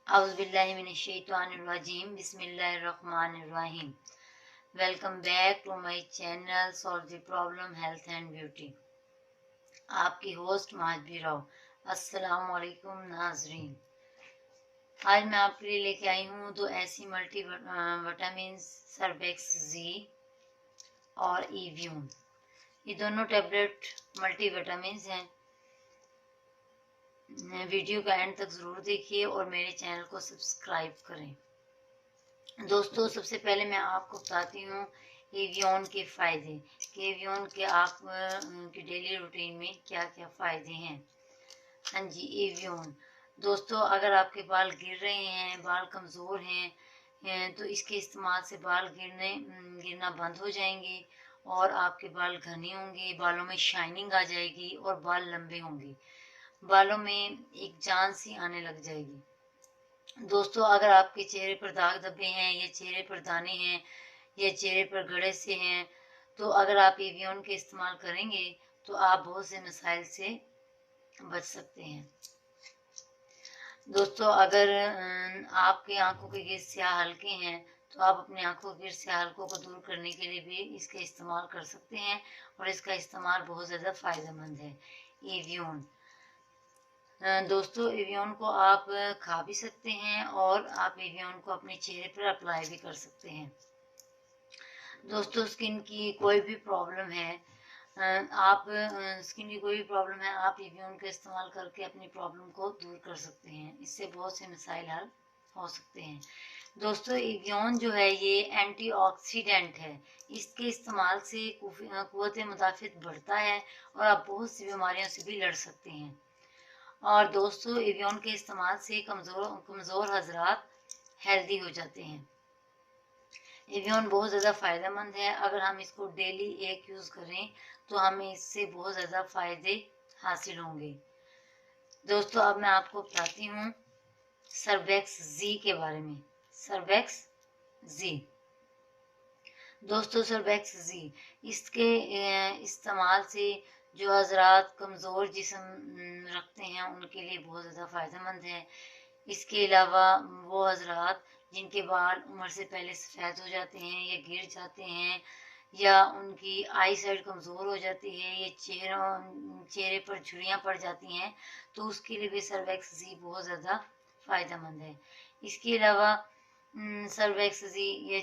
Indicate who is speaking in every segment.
Speaker 1: औज़ुबिल्लाहिमिनश्शैतानिर्रजीम बिस्मिल्लाहिर्रहमानिर्रहीम। Welcome back to my channel solve the problem health and beauty. आपकी host Majbi Rao. अस्सलाम वालेकुम नाजरीन। आज मैं आपके लिए लेके आई हूँ दो ऐसी मल्टी विटामिन सर्वेक्स जी और ईव्यून। ये दोनों टैबलेट मल्टी विटामिन हैं। वीडियो का एंड तक ज़रूर देखिए और मेरे चैनल को सब्सक्राइब करें। दोस्तों, सबसे पहले मैं आपको बताती हूँ एवियन के फ़ायदे कि एवियन के आप की डेली रूटीन में क्या क्या फ़ायदे हैं। हाँ जी, एवियन दोस्तों, अगर आपके बाल गिर रहे हैं, बाल कमज़ोर हैं तो इसके इस्तेमाल से बाल गिरना बंद हो जाएंगे और आपके बाल घने होंगे, बालों में शाइनिंग आ जाएगी और बाल लंबे होंगे, बालों में एक जान सी आने लग जाएगी। दोस्तों, अगर आपके चेहरे पर दाग धब्बे हैं या चेहरे पर दाने हैं या चेहरे पर गड़े से हैं तो अगर आप एवियन के इस्तेमाल करेंगे तो आप बहुत से मसाइल से बच सकते हैं। दोस्तों, अगर आपकी आंखों के गिर स्याह हल्के हैं तो आप अपनी आंखों के गिर स्याह हल्कों को दूर करने के लिए भी इसका इस्तेमाल कर सकते हैं और इसका इस्तेमाल बहुत ज़्यादा फ़ायदेमंद है। एवियन दोस्तों, एवियन को आप खा भी सकते हैं और आप एवियन को अपने चेहरे पर अप्लाई भी कर सकते हैं। दोस्तों, स्किन की कोई भी प्रॉब्लम है, आप स्किन की कोई भी प्रॉब्लम है, आप एवियन का इस्तेमाल करके अपनी प्रॉब्लम को दूर कर सकते हैं। इससे बहुत से मसाइल हल हो सकते हैं। दोस्तों, एवियन जो है ये एंटीऑक्सीडेंट है। इसके इस्तेमाल से कुव्वत मुदाफ़ियत बढ़ता है और आप बहुत सी बीमारियों से भी लड़ सकते हैं। और दोस्तों, एवियन के इस्तेमाल से कमज़ोर हजरात हेल्दी हो जाते हैं। एवियन बहुत ज़्यादा फ़ायदेमंद है। अगर हम इसको डेली एक यूज़ करें तो हमें इससे बहुत ज़्यादा फ़ायदे हासिल होंगे। दोस्तों, अब मैं आपको बताती हूँ सर्वेक्स जी के बारे में। सर्वेक्स जी दोस्तों, सर्वेक्स जी इसके इस्तेमाल से जो हजरात कमज़ोर जिस्म रखते हैं उनके लिए बहुत ज़्यादा फ़ायदेमंद है। इसके अलावा वो हजरात जिनके बाल उम्र से पहले सफ़ेद हो जाते हैं या गिर जाते हैं या उनकी आई साइड कमज़ोर हो जाती है या चेहरे पर झुर्रियाँ पड़ जाती हैं तो उसके लिए भी सर्वेक्स जी बहुत ज़्यादा फ़ायदेमंद है। इसके अलावा सर्वेक्स जी ये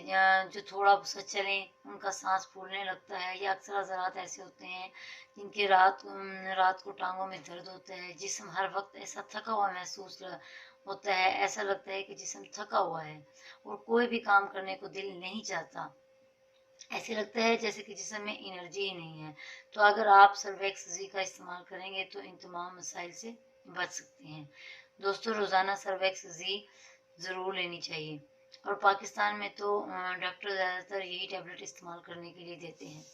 Speaker 1: जो थोड़ा सा चलें उनका सांस फूलने लगता है या अक्सर हजरात ऐसे होते हैं जिनके रात को टांगों में दर्द होता है, जिस्म हर वक्त ऐसा थका हुआ महसूस होता है, ऐसा लगता है कि जिस्म थका हुआ है और कोई भी काम करने को दिल नहीं चाहता, ऐसे लगता है जैसे कि जिस्म में एनर्जी ही नहीं है। तो अगर आप सर्वेक्स जी का इस्तेमाल करेंगे तो इन तमाम मसाइल से बच सकते हैं। दोस्तों, रोज़ाना सर्वेक्स जी ज़रूर लेनी चाहिए और पाकिस्तान में तो डॉक्टर ज़्यादातर यही टैबलेट इस्तेमाल करने के लिए देते हैं।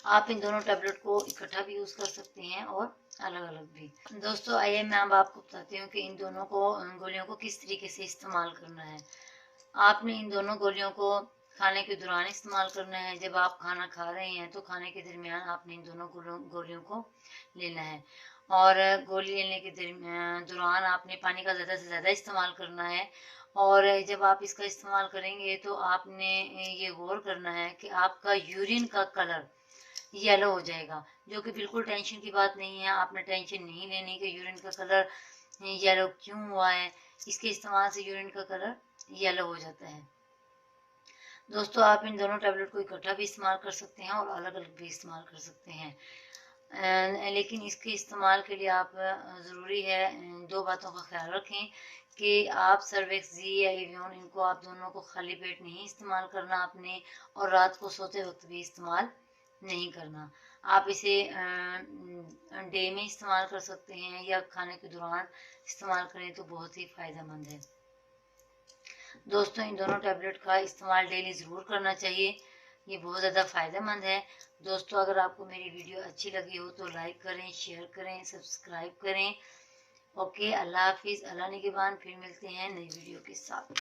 Speaker 1: आप इन दोनों टैबलेट को इकट्ठा भी यूज़ कर सकते हैं और अलग अलग भी। दोस्तों, आइए मैं अब आपको बताती हूँ कि इन दोनों गोलियों को किस तरीके से इस्तेमाल करना है। आपने इन दोनों गोलियों को खाने के दौरान इस्तेमाल करना है। जब आप खाना खा रहे हैं तो खाने के दरमियान आपने इन दोनों गोलियों को लेना है और गोली लेने के दौरान आपने पानी का ज़्यादा से ज़्यादा इस्तेमाल करना है। और जब आप इसका इस्तेमाल करेंगे तो आपने ये गौर करना है कि आपका यूरिन का कलर येलो हो जाएगा, जो कि बिल्कुल टेंशन की बात नहीं है। आपने टेंशन नहीं लेनी कि यूरिन का कलर येलो क्यों हुआ है। इसके इस्तेमाल से यूरिन का कलर येलो हो जाता है। दोस्तों, आप इन दोनों टैबलेट को इकट्ठा भी इस्तेमाल कर सकते हैं और अलग अलग भी इस्तेमाल कर सकते हैं। लेकिन इसके इस्तेमाल के लिए आप ज़रूरी है दो बातों का ख्याल रखें कि आप सर्वेक्स जी या एवियन इनको आप दोनों को खाली पेट नहीं इस्तेमाल करना आपने और रात को सोते वक्त भी इस्तेमाल नहीं करना। आप इसे डे में इस्तेमाल कर सकते हैं या खाने के दौरान इस्तेमाल करें तो बहुत ही फ़ायदेमंद है। दोस्तों, इन दोनों टैबलेट का इस्तेमाल डेली ज़रूर करना चाहिए, ये बहुत ज़्यादा फ़ायदेमंद है। दोस्तों, अगर आपको मेरी वीडियो अच्छी लगी हो तो लाइक करें, शेयर करें, सब्सक्राइब करें। ओके, अल्लाह हाफिज़, अल्लाह निगहबान। फिर मिलते हैं नई वीडियो के साथ।